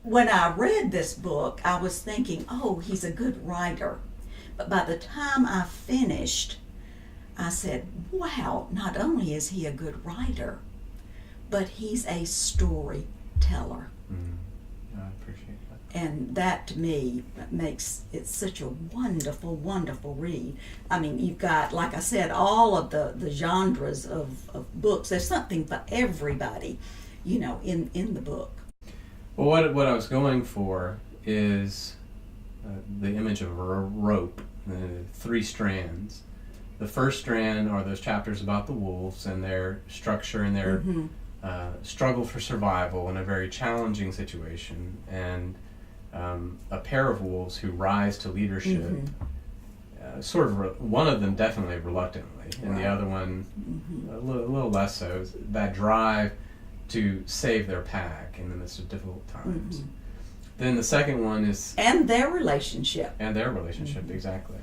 when I read this book, I was thinking, oh, he's a good writer. But by the time I finished, I said, wow, not only is he a good writer, but he's a storyteller. I appreciate that. And that to me makes it such a wonderful, wonderful read. I mean, you've got, like I said, all of the genres of books. There's something for everybody, in the book. Well, what I was going for is the image of a rope, 3 strands. The first strand are those chapters about the wolves and their structure and their struggle for survival in a very challenging situation, and a pair of wolves who rise to leadership, one of them definitely reluctantly, and the other one a little less so, that drive to save their pack in the midst of difficult times. Then the second one is... And their relationship. Exactly.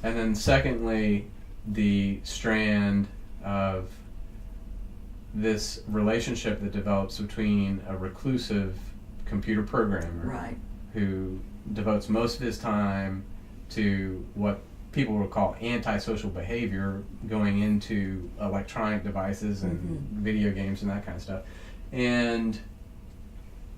And then secondly, the strand of this relationship that develops between a reclusive computer programmer who devotes most of his time to what people would call antisocial behavior, going into electronic devices and video games and that kind of stuff, and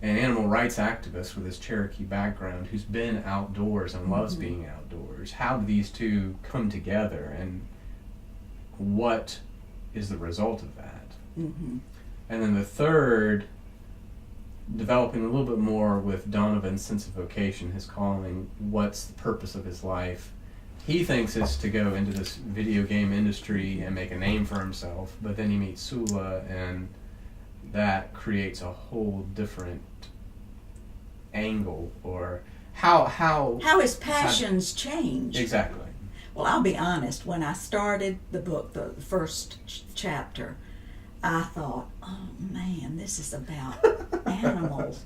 an animal rights activist with his Cherokee background who's been outdoors and loves being outdoors. How do these two come together, and what is the result of that? And then the third, developing a little bit more with Donovan's sense of vocation, his calling, what's the purpose of his life. He thinks is to go into this video game industry and make a name for himself, but then he meets Sula, and that creates a whole different angle, or how his passions change. Exactly. Well, I'll be honest, when I started the book, the first chapter, I thought, oh man, this is about animals.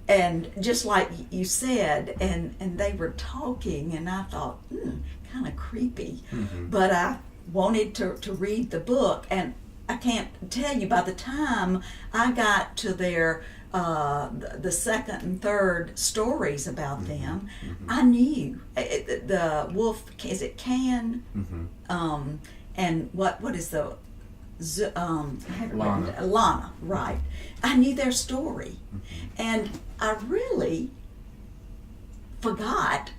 And just like you said, and they were talking, and I thought, kind of creepy. But I wanted to read the book, and I can't tell you, by the time I got to their the second and third stories about them, I knew the wolf. Is it Can? And what is the Lana? Right. I knew their story, and I really forgot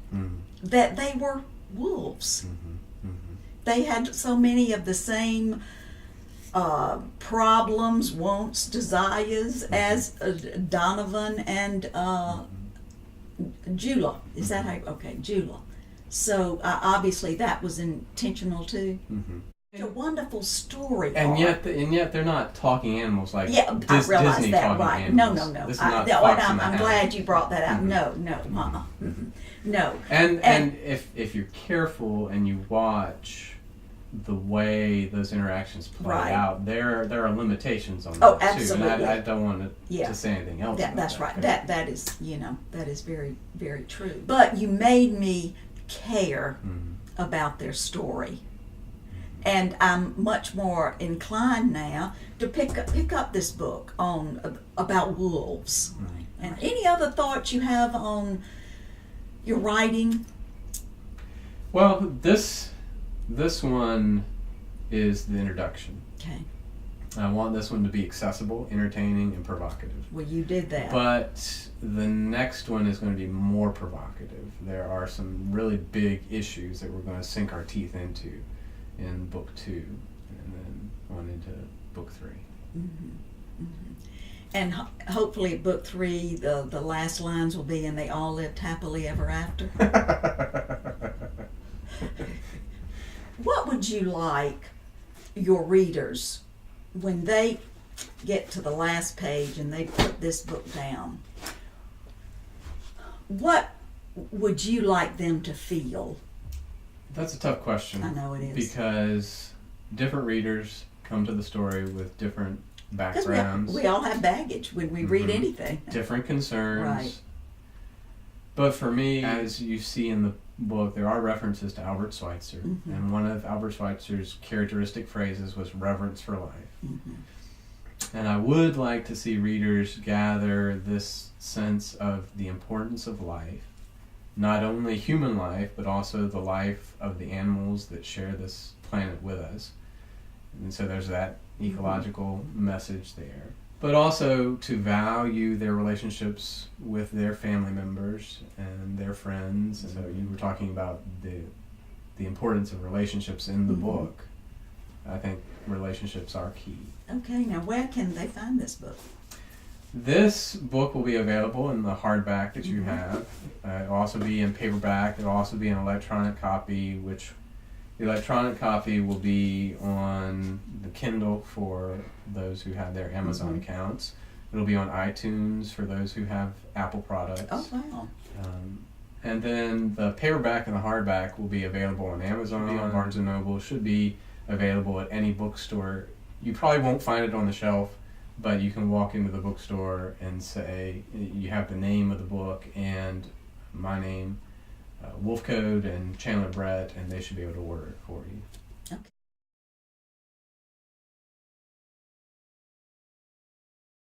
that they were wolves. They had so many of the same problems, wants, desires as Donovan and Jula. Is that how? Okay, Jula. So obviously that was intentional too. It's a wonderful story. And yet they're not talking animals like I realize Disney that, talking right? animals. No. This is not Fox and the I'm Hound. glad you brought that out. No. No. And if you're careful and you watch the way those interactions play out, there are limitations on that absolutely. too. And I don't want to say anything else. That's right. That is that is very, very true. But you made me care about their story. And I'm much more inclined now to pick up this book about wolves. And any other thoughts you have on your writing? Well, this one is the introduction. Okay. I want this one to be accessible, entertaining, and provocative. Well, you did that. But the next one is going to be more provocative. There are some really big issues that we're going to sink our teeth into in book 2, and then on into book 3. And hopefully book 3, the last lines will be, and they all lived happily ever after. What would you like your readers, when they get to the last page and they put this book down, what would you like them to feel? That's a tough question. I know it is. Because different readers come to the story with different backgrounds. We all have baggage when we read anything. Different concerns. Right. But for me, as you see in the book, there are references to Albert Schweitzer. And one of Albert Schweitzer's characteristic phrases was reverence for life. And I would like to see readers gather this sense of the importance of life, not only human life, but also the life of the animals that share this planet with us. And so there's that ecological message there. But also to value their relationships with their family members and their friends. And so you were talking about the importance of relationships in the book. I think relationships are key. Okay, now where can they find this book? This book will be available in the hardback that you have. It'll also be in paperback. It'll also be an electronic copy, which the electronic copy will be on the Kindle for those who have their Amazon accounts. It'll be on iTunes for those who have Apple products. Oh, wow. And then the paperback and the hardback will be available on Amazon, on Barnes & Noble, should be available at any bookstore. You probably won't find it on the shelf, but you can walk into the bookstore and say, you have the name of the book and my name, Wolf Code and Chandler Brett, and they should be able to order it for you.